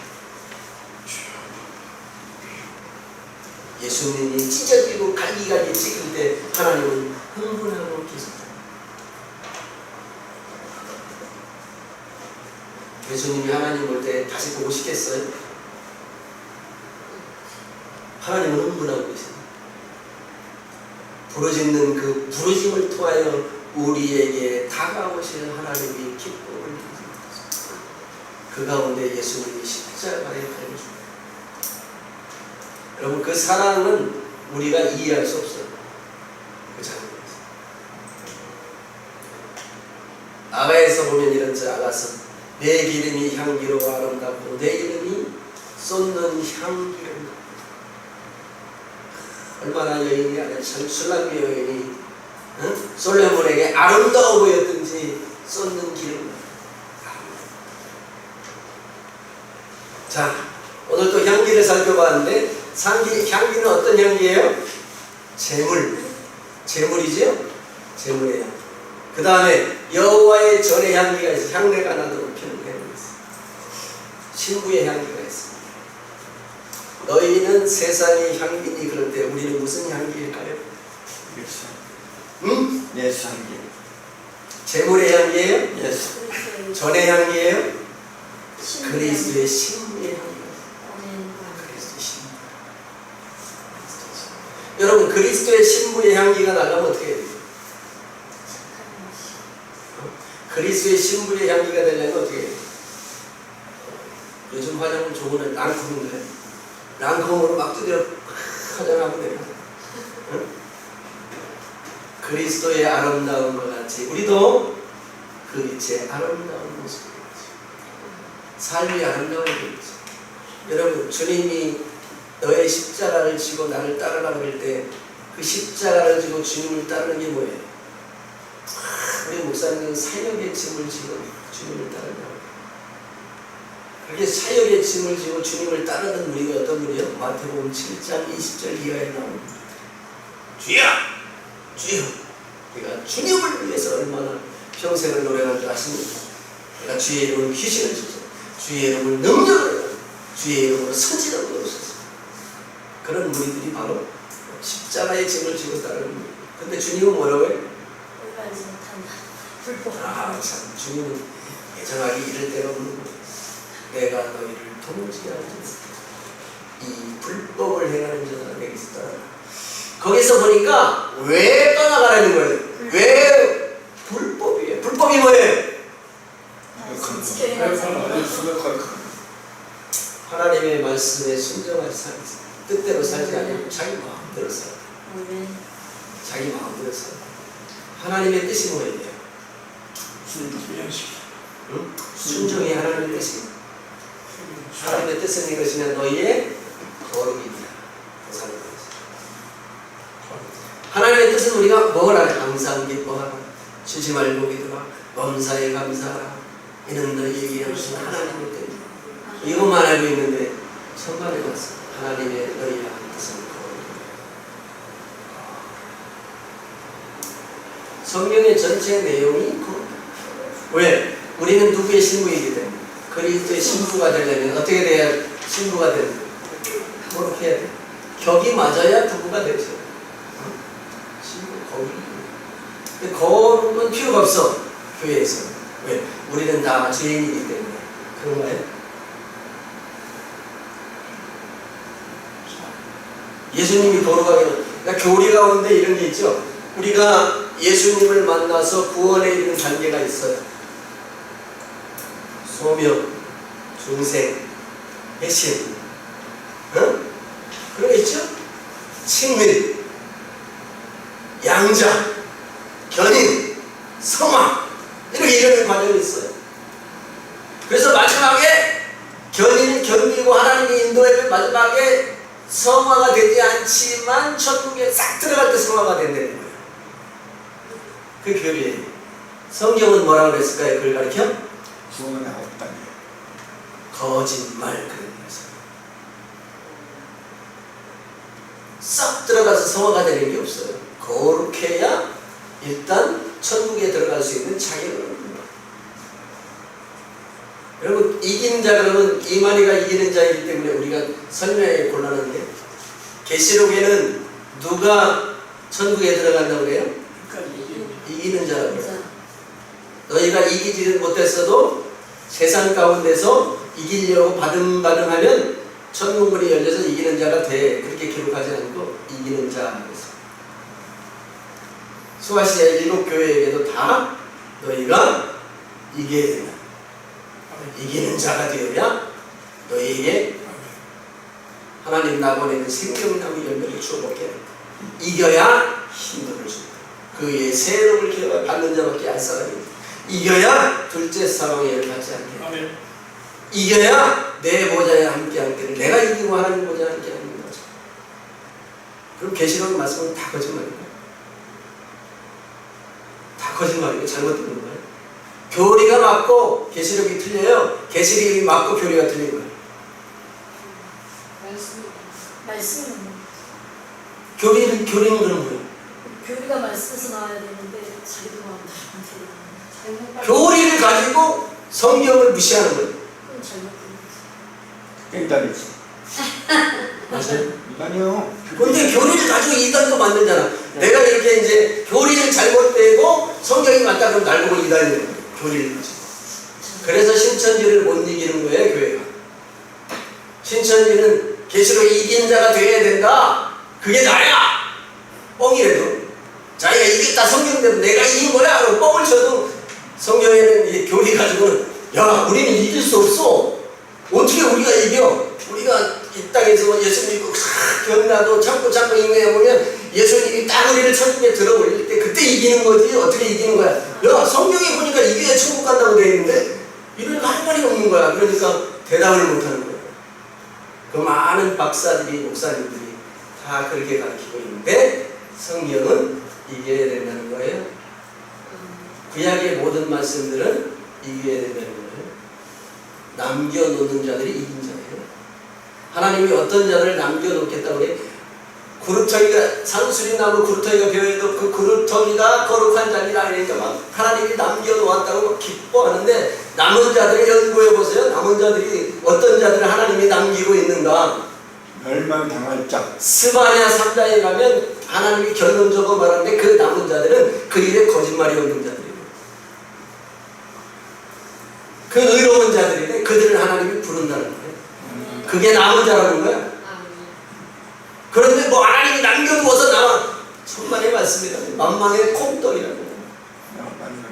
예수님이 찢어지고 갈기갈기 찍을 때 하나님은 흥분하고 계십니다. 예수님이 하나님 볼 때 다시 보고 싶겠어요? 하나님은 흥분하고 계십니다. 부르짖는 그 부르짐을 통하여 우리에게 다가오실 하나님이 기쁨을 주십니다. 그 가운데 예수님이 십자가에 달려주십니다. 여러분, 그 사랑은 우리가 이해할 수 없어요. 그 장면에서. 아가에서 보면 이런 저 아가서 내 기름이 향기로워 아름답고 내 이름이 쏟는 향기로워. 얼마나 여인이 아니라 참 술람미 여인이 솔로몬에게 아름다워 보였든지 쏟는 기름. 자, 오늘 또 향기를 살펴봤는데 향기는 어떤 향기예요? 재물이죠? 재물의 향기. 그 다음에 여호와의 절의 향기가 있어. 향내가 나도록 피우는 향기가 있어. 신부의 향기가 있어. 너희는 세상의 향기니 그럴 때 우리는 무슨 향기일까요? 예수. 응? 예수 향기. 재물의 향기예요? 예수. 절의 향기예요? 그리스도의 신부의 향기. 그리스도의 신부. 여러분, 그리스도의 신부의 향기가 나가면 어떻게 해야 돼요? 그리스도의 신부의 향기가 되려면 어떻게 해요? 요즘 화장품 좋은 랑콤인데 랑콤으로 막 두드려 화장하면 돼요. 응? 그리스도의 아름다운 것 같이 우리도 그 빛의 아름다운 모습을 삶이 아름다운 거죠. 여러분, 주님이 너의 십자가를 지고 나를 따르라 그럴 때 그 십자가를 지고 주님을 따르는 게 뭐예요? 우리 목사님은 사역의 짐을 지고 주님을 따른다고. 그렇게 사역의 짐을 지고 주님을 따르는 우리가 어떤 분이요? 마태복음 7장 20절 이하에 나오는 주여! 주여! 우리가 주님을 위해서 얼마나 평생을 노력한 줄 아십니까? 내가 주의 이름으로 귀신을 주소, 주의 이름으로 능력을, 주의 이름으로 선지를 보여주소서. 그런 우리들이 바로 십자가의 짐을 지고 따르는 거예요. 근데 주님은 뭐라고 해요? 아, 참, 주님은 예정하기 이를 때가 없는 거예요. 내가 너희를 통치하지 못해. 이 불법을 행하는 자가 내게서 떠나라. 거기서 보니까 왜 떠나가라는 거예요? 왜 불법이에요? 불법이 뭐예요? 하나님의 말씀에 순종하지 살지, 뜻대로 살지 아니고 자기 마음대로 살아. 자기 마음대로 살아. 하나님의 뜻이 뭐예요? 응? 순종이 하나님의 뜻이. 하나님의 뜻은 이것이냐? 너희의 거룩이다. 하나님의 뜻은 우리가 뭘 하라? 항상 기뻐하라, 쉬지 말고 기도하라, 범사에 감사하라. 이는 너희에게 하신 하나님의 뜻. 이것만 알고 있는데 천만에 가서 하나님의 너희의 뜻은 거룩이다. 성경의 전체 내용이 거룩이다. 왜? 우리는 누구의 신부이기 때문에. 그리스도의 신부가 되려면 어떻게 돼야 신부가 되는 거예요? 거룩해야 돼. 격이 맞아야 부부가 되죠. 신부 거룩. 근데 거룩은 필요가 없어, 교회에서. 왜? 우리는 다 죄인이기 때문에. 그런가요? 예수님이 거룩하게, 그러니까 교리 가운데 이런 게 있죠. 우리가 예수님을 만나서 구원에 이르는 단계가 있어요. 소명, 중생, 회심, 그런 거 있죠? 친밀, 양자, 견인, 성화, 이렇게 이르는 과정이 있어요. 그래서 마지막에 견인을 견디고 하나님이 인도하면 마지막에 성화가 되지 않지만 천국에 싹 들어갈 때 성화가 된다는 거예요. 그 교리예요. 성경은 뭐라고 그랬을까요? 그걸 가르쳐? 구원은 없다니. 거짓말 그런 거죠. 싹 들어가서 성화가 되는 게 없어요. 거룩해야 일단 천국에 들어갈 수 있는 자격을 얻는 거예요. 여러분, 이기는 자 그러면 이만희가 이기는 자이기 때문에 우리가 설명하기 곤란한데, 계시록에는 누가 천국에 들어간다고 그래요? 이기는 자라고 그래요. 너희가 이기지는 못했어도 세상 가운데서 이기려고 바등바등하면 천문문이 열려서 이기는 자가 돼. 그렇게 기록하지 않고 이기는 자. 수아시아 7교회에게도 다 너희가 이겨야 된다. 이기는 자가 되어야 너희에게 하나님 나보내는 생명나무 열매를 주어 먹게 한다. 이겨야 힘을 준다. 그의 새로움을 받는 자밖에 알 사람이 없다. 이겨야 둘째 사망을 받지 않게 한다. 이겨야 내 보좌에 함께 함께 내가 이기고 하나님 보좌에 함께 하는 거죠. 그럼 계시록 말씀은 다 거짓말이에요. 다 거짓말이고 잘못된 거예요. 교리가 맞고 계시록이 틀려요. 계시록이 맞고 교리가 틀린 거예요. 말씀은 교리는 그런 거예요. 교리가 말씀에서 나와야 되는데 자기도 마음대로 교리를 가지고 성경을 무시하는 거예요. 그건 잘못된 깽단이지. 맞아요? 아니요. 근데 교리를 가지고 이단도 만들잖아. 내가 이렇게 이제 교리를 잘못되고 성경이 맞다 그러면 날 보고 이단이에요. 교리를 가지고. 그래서 신천지를 못 이기는 거예요, 교회가. 신천지는 계시록 이긴 자가 되어야 된다. 그게 나야. 뻥이래도. 자기가 이겼다 성경대로 내가 이긴 거야. 그럼 뻥을 쳐도 성경에는 이 교리 가지고는 야, 우리는 이길 수 없어. 어떻게 우리가 이겨? 우리가 이 땅에서 예수 믿고 견나도 참고 인내해보면 예수님이 딱 우리를 천국에 들어 올릴 때 그때 이기는 거지. 어떻게 이기는 거야? 야, 성경에 보니까 이겨야 천국 간다고 되어 있는데 이러니까 할 말이 없는 거야. 그러니까 대답을 못하는 거야. 그 많은 박사들이 목사님들이 다 그렇게 가르치고 있는데 성경은 이겨야 된다는 거예요. 구약의 모든 말씀들은 이겨야 된다는 거예요. 남겨놓는 자들이 이긴 자예요. 하나님이 어떤 자를 남겨놓겠다고 그래? 구루터기가 상수리나무 구루터기가 베어도 그 구루터기가 거룩한 자리라 그러니까 막 하나님이 남겨놓았다고 막 기뻐하는데 남은 자들을 연구해 보세요. 남은 자들이 어떤 자들을 하나님이 남기고 있는가? 멸망당할 자. 스바냐 3장에 가면 하나님이 결론적으로 말하는데 그 남은 자들은 그 일에 거짓말이 없는 자들이에요. 그 의로운 자들인데 그들을 하나님이 부른다는 거예요. 그게 남은 자라는 거야. 그런데 뭐 하나님이 남겨두어서 나와. 천만의 말씀이라고 만망의 콩떡이라고.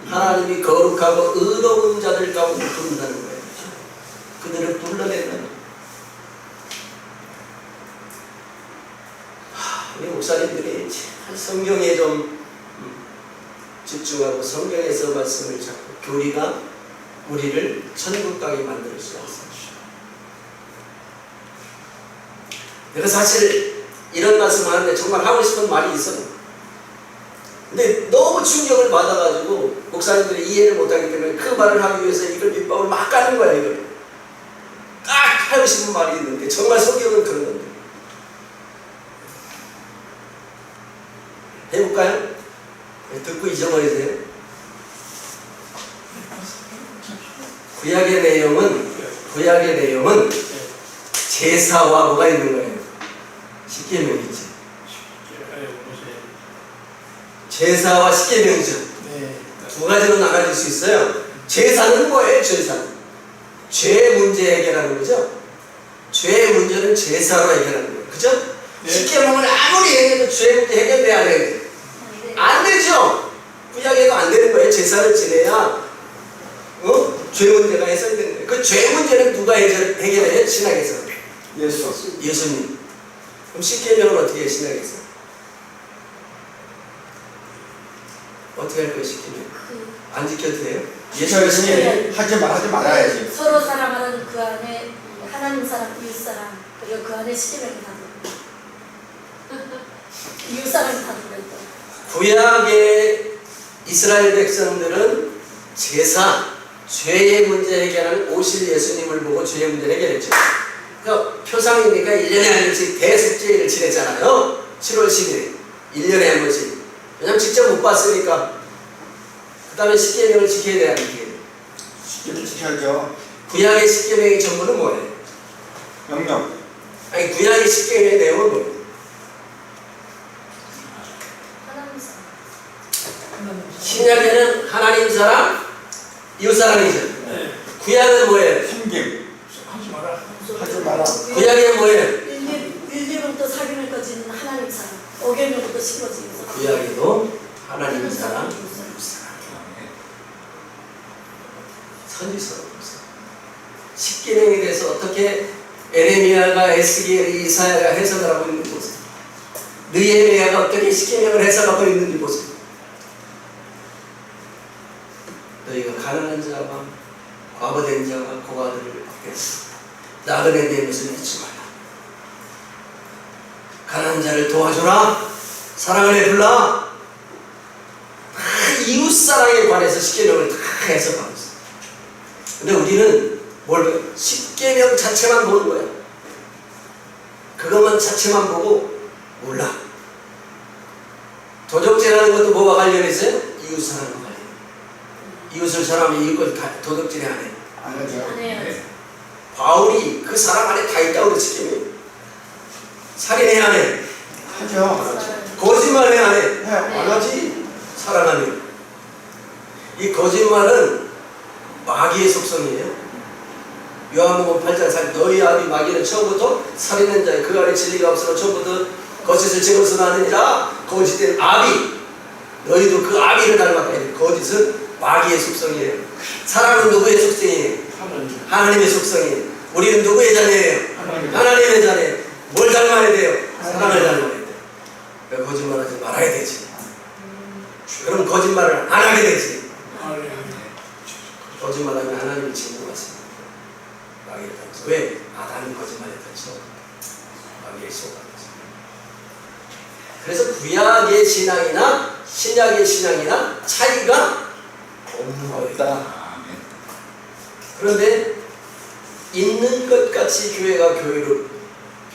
하나님이 거룩하고 의로운 자들 가운데 부른다는 거예요. 그들을 불러낸다는 거예요. 우리 목사님들이 성경에 좀 집중하고 성경에서 말씀을 잡고 교리가 우리를 천국 가게 만들 수 있어요. 내가 사실 이런 말씀 하는데 정말 하고 싶은 말이 있어요. 근데 너무 충격을 받아가지고 목사님들이 이해를 못하기 때문에 그 말을 하기 위해서 이걸 밑밥을 막 까는 거야. 이걸 딱 하고 싶은 말이 있는데 정말 성경은 그런 건데 해볼까요? 듣고 잊어버리세요. 구약의 내용은 제사와 뭐가 있는 거예요? 십계명이지. 제사와 십계명이죠. 두 가지로 나눠질 수 있어요. 제사는 뭐예요? 제사는 죄 문제 해결하는 거죠. 죄 문제는 제사로 해결하는 거예요. 그죠? 십계명을 아무리 해도 죄 문제 해결돼 안 해요? 안 되죠. 구약에도 안 되는 거예요. 제사를 지내야 죄 문제가 해결되는 거예요. 그 죄 문제는 누가 해결해요? 신학에서 예수님. 그럼 십계명은 어떻게 해요? 신학에서 어떻게 할 거예요? 십계명 안 지켜도 돼요? 예수님이 하지 말아야지. 서로 사랑하는 그 안에 하나님 사랑, 이웃 사랑, 그리고 그 안에 십계명이 다 들어있다. 이웃 사랑이 다 들어있다. 구약의 이스라엘 백성들은 제사, 죄의 문제 해결하는 오실 예수님을 보고 죄의 문제를 해결했죠. 그러니까 표상이니까 1년에 한 번씩 대속죄를 지냈잖아요. 7월 10일 1년에 한 번씩. 왜냐면 직접 못 봤으니까. 그 다음에 십계명을 지켜야 돼야 돼요. 십계명 지켜야죠. 구약의 십계명의 전부는 뭐예요? 명령. 아니 구약의 십계명의 내용은 뭐예요? 하나님 사랑. 신약에는 하나님 사랑, 이웃 사랑이죠. 구약은 뭐예요? 섬김. 하지 마라. 하지 마라. 구약에는 심어지고 구약에도 하나님 사랑, 선지서로 보세요. 십계명에 대해서 어떻게 에레미야가, 에스겔이, 이사야가 해석을 하고 있는지 보세요. 느헤미야가 어떻게 십계명을 해석하고 있는지 보세요. 너희가 가난한 자와 과부된 자와 고아들을 위해서 나그네 된 것을 잊지 말라. 가난한 자를 도와줘라. 사랑을 베풀라. 다 이웃사랑에 관해서 십계명을 다 해석하고 있어요. 근데 우리는 뭘 십계명 자체만 보는 거야. 그것만 자체만 보고 몰라. 도적질하는 것도 뭐와 관련해서요? 이웃사랑과 관련. 이웃을 사랑하면 이웃을 도적질해 안 해. 안 하죠. 안 해요. 바울이 그 사랑 안에 다 있다고 그랬지. 살인해 안 해? 하죠. 거짓말해 안 해? 해. 안 하지. 사랑하면. 이 거짓말은 마귀의 속성이에요. 요한복음 8장 4절 너희 아비 마귀는 처음부터 살인한 자의 그 안에 진리가 없으나 처음부터 거짓을 지어서 나느니라. 거짓된 아비. 너희도 그 아비를 닮았다. 거짓은 마귀의 속성이에요. 사랑은 누구의 속성이에요? 하나님의 속성이에요. 우리는 누구의 자녀예요? 하나님의 자녀예요. 뭘 닮아야 돼요? 사랑을 닮아야 돼요. 그러니까 거짓말하지 말아야 되지. 그럼 거짓말을 안 하게 되지. 거짓말하면 하나님이 지는 것 같습니다. 마귀를 닮아서. 왜? 아담이 거짓말했다죠. 마귀의 속아가지고. 그래서 구약의 신앙이나 신약의 신앙이나 차이가 없는 거예요. 그런데 있는 것 같이 교회가 교회로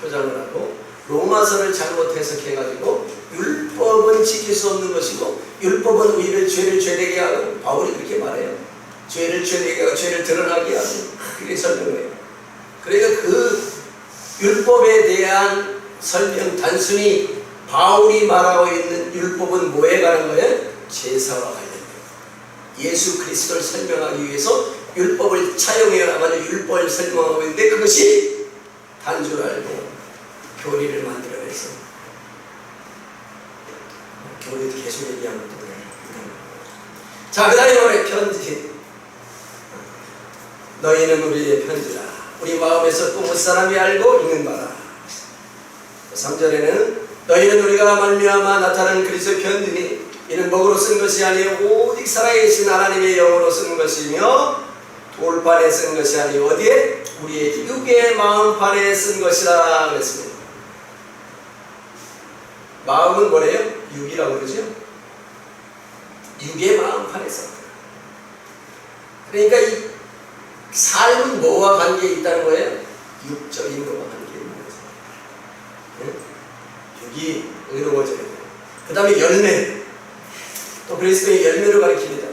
표장을 하고 로마서를 잘못 해석해가지고 율법은 지킬 수 없는 것이고 율법은 우리를 죄를 죄되게 하고 바울이 그렇게 말해요. 죄를 죄되게 하고 죄를 드러나게 하고 그렇게 설명해요. 그러니까 그 율법에 대한 설명 단순히 바울이 말하고 있는 율법은 뭐에 관한 거예요? 제사와 관련돼요. 예수 그리스도를 설명하기 위해서 율법을 차용해가지고 율법을 설명하고 있는데 그것이 단 줄 알고 교리를 만들어내서 교리도 계속 얘기하는 것도 그래요. 자, 그 다음에 말해 편지. 너희는 우리의 편지라. 우리 마음에서 또 무사람이 알고 있는 바라. 3절에는 너희는 우리가 말미암아 나타난 그리스도의 편지니 이는 먹으로 쓴 것이 아니요 오직 살아계신 하나님의 영으로 쓴 것이며 돌판에 쓴 것이 아니요 어디에? 우리의 육의 마음판에 쓴 것이라 그랬습니다. 마음은 뭐래요? 육이라고 그러죠? 육의 마음판에 썼다. 그러니까 이 삶은 뭐와 관계에 있다는 거예요? 육적인 것과 관계에 있는 거죠. 네? 육이 의로워져야 돼요. 그 다음에 열매. 또 그리스도의 열매를 가리킵니다.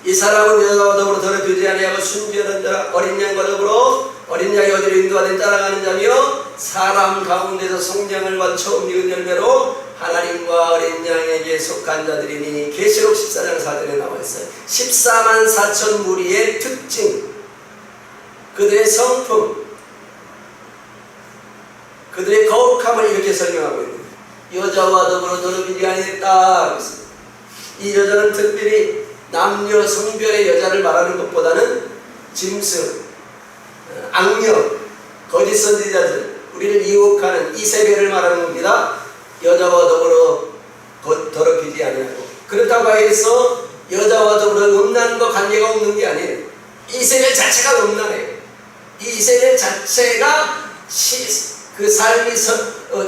이 사람은 여자와 더불어 더럽히지 아니하고 순전한 자라 어린 양과 더불어 어린 양이 어디로 인도하든 따라가는 자며 사람 가운데서 성장을 받은 처음 익은 열매로 하나님과 어린 양에게 속한 자들이니 계시록 14장 4절에 나와 있어요. 14만 4천 무리의 특징, 그들의 성품, 그들의 거룩함을 이렇게 설명하고 있는 거예요. 여자와 더불어 더럽히지 아니했다. 이 여자는 특별히 남녀 성별의 여자를 말하는 것보다는 짐승, 악녀, 거짓 선지자들, 우리를 유혹하는 이 세계를 말하는 겁니다. 여자와 더불어 더럽히지 아니하고. 그렇다고 해서 여자와 더불어 음란과 관계가 없는 게 아니에요. 이 세계 자체가 음란해요. 이 세계 자체가 그 삶이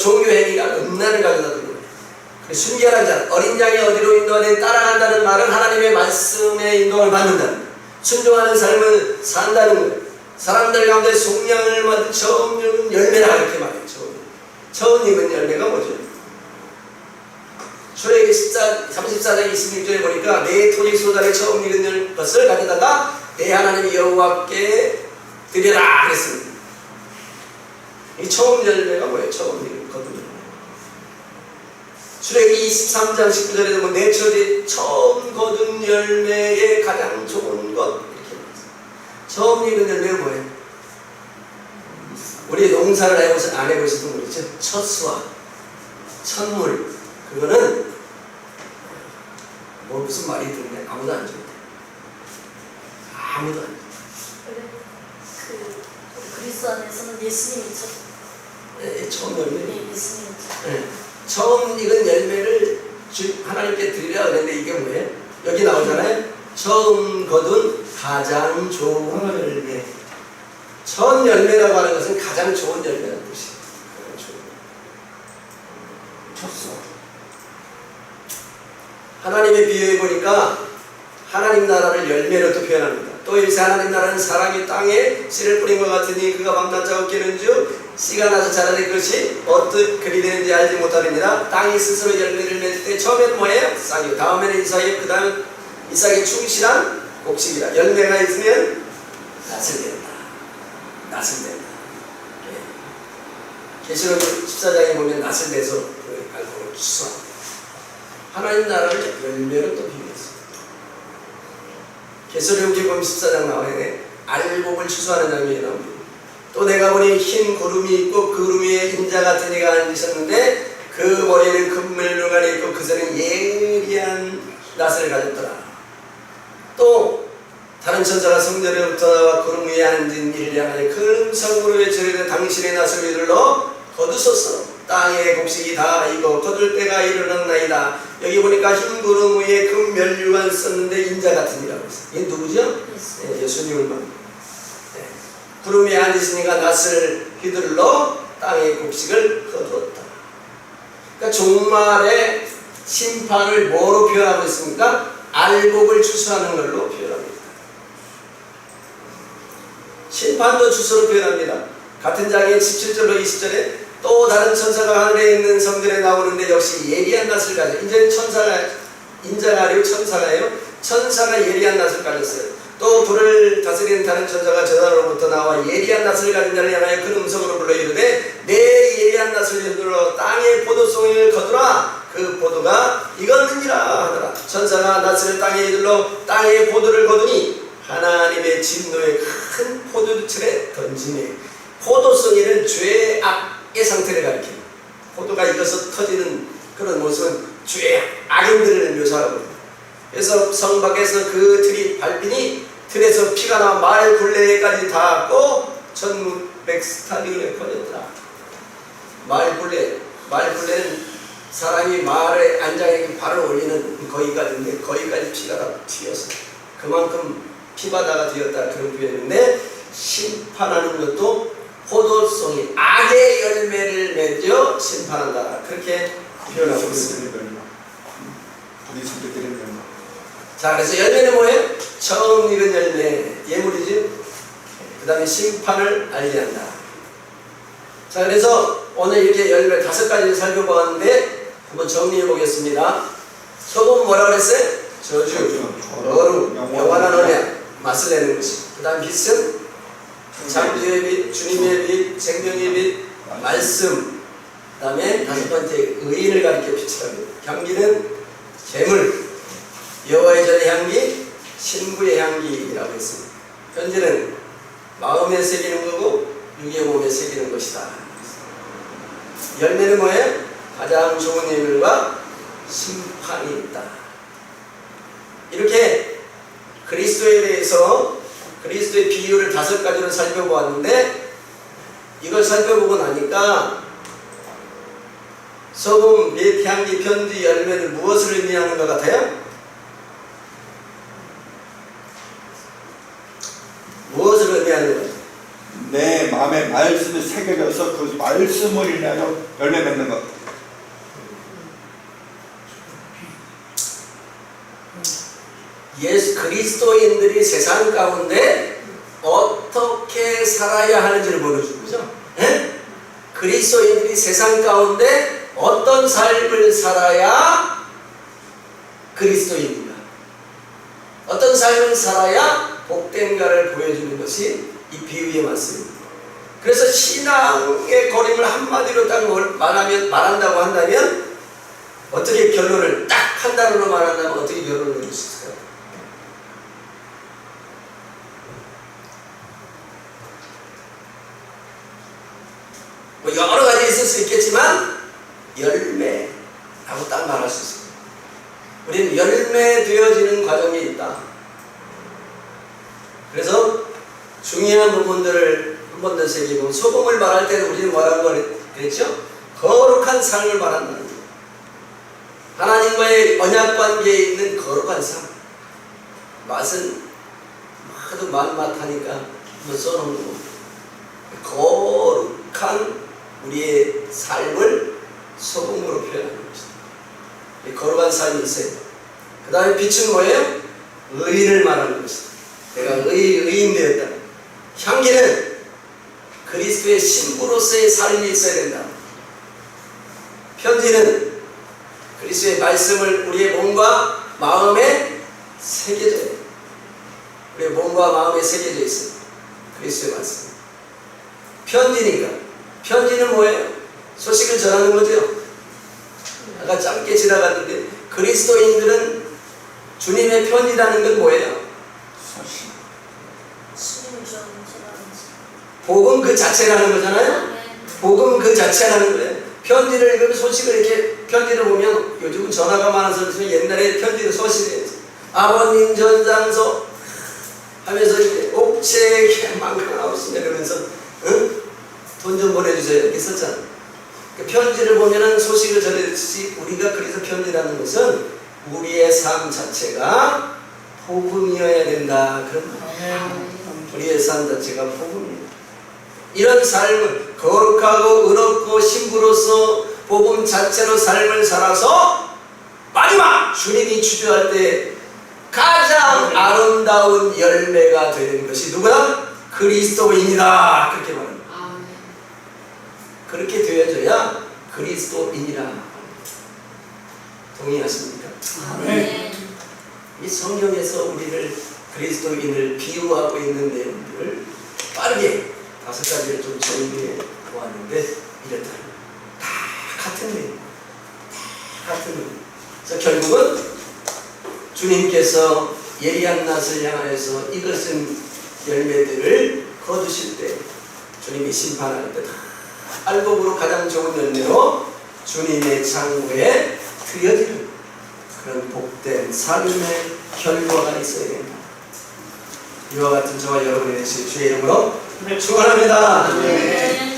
종교 행위가 음란을 가져다 주는 거예요. 순결한 자, 어린 양이 어디로 인도하든 따라간다는 말은 하나님의 말씀에 인도를 받는다. 순종하는 삶을 산다는 거예요. 사람들 가운데 속량을 받은 처음 익은 열매라 이렇게 말해요. 처음 익은 열매가 뭐죠? 출애굽기 34장 26절에 보니까 내 토지 소단에 처음 익은 것을 가져다가 내 하나님 여호와께 드려라 그랬습니다. 이 처음 열매가 뭐예요? 처음 익은 거든요. 출애굽기 23장 19절에 보면 내 처지 처음 거둔 열매의 가장 좋은 것 이렇게 말했어요. 처음 익은 열매는 뭐예요? 우리 농사를 안 해보셨던 분이죠? 첫 수확, 첫물, 그거는 뭐 무슨 말이 들으면 아무도 안 줘요. 아무도 안 줘요. 그 그리스도 안에서는 예수님이 첫. 예, 처음 열매. 네, 예수님이 첫. 예, 처음 익은 열매를 하나님께 드리라 그랬는데 이게 뭐예요? 여기 나오잖아요. 처음 거둔 가장 좋은 열매. 첫 열매라고 하는 것은 가장 좋은 열매라는 뜻이에요. 가장 좋은. 쳤어. 하나님의 비유해 보니까 하나님 나라를 열매로 또 표현합니다. 또 일세 하나님 나라는 사람이 땅에 씨를 뿌린 것 같으니 그가 밤낮 자고 기는즉 씨가 나서 자라는 것이 어떻게 그리 되는지 알지 못하느니라. 땅이 스스로 열매를 맺을 때 처음에는 뭐예요? 싹이요. 다음에는 이삭이요. 그 다음은 이삭이 충실한 곡식이라. 열매가 있으면 낫을 된다. 낫을 된다. 예. 계시록 14장에 보면 낫을 내서 알코올을 추수합니다. 하나님 나라를 열매로 또 비유했습니다. 계시록 14장 나와요. 알곡을 추수하는 장면이 나옵니다. 또 내가 보니 흰 구름이 있고 그 구름 위에 인자 같은 이가 앉으셨는데 그 머리에는 금멜로가 있고 그 손은 예리한 낫을 가졌더라. 또 다른 천사가 성전에부터 나와 구름 위에 앉은 이를 향하여 큰 성으로 외치되 당신의 낫을 위들러 거두소서. 땅의 곡식이 다 익어 거둘 때가 이르렀나이다. 여기 보니까 흰 구름 위에 금 면류관 썼는데 인자 같은 이라고 했어요. 이게 누구죠? 네, 예수님을 말합니다. 네. 구름 위에 앉으시니까 낫을 휘둘러 땅의 곡식을 거두었다. 그러니까 종말의 심판을 뭐로 표현하고 있습니까? 알곡을 추수하는 걸로 표현합니다. 심판도 추수로 표현합니다. 같은 장의 17절로 20절에 또 다른 천사가 하늘에 있는 성전에 나오는데 역시 예리한 낫을 가져. 이제 천사가 인자가 아니고 천사가요. 천사가 예리한 낫을 가졌어요. 또 불을 다스리는 다른 천사가 저다로부터 나와 예리한 낫을 가진 자를 향하여 큰 음성으로 불러 이르되 내 예리한 낫을 흔들어 땅의 포도송이를 거두라. 그 포도가 익었느니라 하더라. 천사가 낫을 땅에 이들러 땅의 포도를 거두니 하나님의 진노의 큰 포도틀에 던지네. 포도송이는 죄의 악의 상태를 가리킵니다. 포도가 익어서 터지는 그런 모습은 죄의 악인들을 묘사하고 있습니다. 그래서 성 밖에서 그 틀이 밟히니 틀에서 피가 나 말 굴레까지 닿았고 천백스타디온에 퍼졌더라. 말 굴레는 사람이 말에 앉아있는 발을 올리는 거기까지인데 거기까지 피가 다 튀어서 그만큼 피바다가 되었다 그런 표현인데 심판하는 것도 포도송이 악의 열매를 맺어 심판한다 그렇게 표현하고 있습니다. 자, 그래서 열매는 뭐예요? 처음 익은 열매, 예물이지. 그 다음에 심판을 알게 한다. 자, 그래서 오늘 이렇게 열매 5가지를 살펴보았는데 한번 정리해 보겠습니다. 소금 뭐라고 그랬어요? 저주, 거룩, 영원한 언약, 맛을 내는 것이. 그 다음 빛은 창조의 빛, 주님의 빛, 생명의 빛, 말씀. 그 다음에 5번째 의인을 가리켜 빛이랍니다. 향기는 재물, 여호와의 전의 향기, 신부의 향기라고 했습니다. 편지는 마음에 새기는 거고 육의 몸에 새기는 것이다. 열매는 뭐예요? 가장 좋은 예물과 심판이 있다. 이렇게 그리스도에 대해서 그리스도의 비유를 5가지로 살펴보았는데 이걸 살펴보고 나니까 소금, 빛, 향기, 편지, 열매는 무엇을 의미하는 것 같아요? 무엇을 의미하는 거죠? 내 마음에 말씀이 새겨져서 그 말씀을 인하여 열매 맺는 것. 예수 그리스도인들이 세상 가운데 어떻게 살아야 하는지를 보여주는 거죠. 예? 그리스도인들이 세상 가운데 어떤 삶을 살아야 그리스도인인가? 어떤 삶을 살아야 복된가를 보여주는 것이 이 비유의 말씀입니다. 그래서 신앙의 거림을 한마디로 딱 말한다고 한다면 어떻게 결론을 딱 한 단어로 말한다면 어떻게 결론을 내릴 수 있을까요? 뭐 여러 가지 있을 수 있겠지만 열매, 라고 딱 말할 수 있습니다. 우리는 열매되어지는 과정이 있다. 그래서 중요한 부분들을 한 번 더 새기고, 소금을 말할 때는 우리는 뭐라고 그랬죠? 거룩한 삶을 말한다는 거예요. 하나님과의 언약 관계에 있는 거룩한 삶. 맛은 하도 맛하니까 한번 써놓는 거. 거룩한 우리의 삶을 소금으로 표현하는 것이다. 거룩한 삶이 있어요. 그 다음에 빛은 뭐예요? 의를 말하는 것이다. 내가 의인 되었다. 향기는 그리스도의 신부로서의 삶이 있어야 된다. 편지는 그리스도의 말씀을 우리의 몸과 마음에 새겨져 있어요. 우리의 몸과 마음에 새겨져 있어요. 그리스도의 말씀. 편지니까. 편지는 뭐예요? 소식을 전하는 거죠. 아까 짧게 지나갔는데, 그리스도인들은 주님의 편지라는 건 뭐예요? 소식. 주님을 좋아하는 복음 그 자체라는 거잖아요. 복음 그 자체라는 거예요. 편지를 읽으면 소식을 이렇게, 편지를 보면 요즘은 전화가 많아서 옛날에 편지를 소식을 아버님 전장서 하면서 이제 옥체에 만큼 나오시냐 이러면서 돈 좀 보내주세요 이렇게 썼잖아요. 그 편지를 보면은 소식을 전해주듯이 우리가 그래서 편지라는 것은 우리의 삶 자체가 복음이어야 된다. 그런 말이에요. 우리의 삶 자체가 복음이에요. 이런 삶을 거룩하고 의롭고 신부로서 복음 자체로 삶을 살아서 마지막 주님이 추주할 때 가장 아름다운 열매가 되는 것이 누구다? 그리스도인이다. 그렇게 말합니다. 그렇게 되어져야 그리스도인이라. 동의하십니까? 이 성경에서 우리를 그리스도인을 비유하고 있는 내용들을 빠르게 5가지를 좀 정리해 보았는데 이렇다. 다 같은 내용. 다 같은 내용. 그래서 결국은 주님께서 예리한 낫을 향하여서 이것은 열매들을 거두실 때, 주님이 심판할 때 알곡으로 가장 좋은 열매로 주님의 창고에 드려지는 그런 복된 삶의 결과가 있어야 된다. 이와 같은 저와 여러분이 되실 주의 이름으로 축원합니다. 네.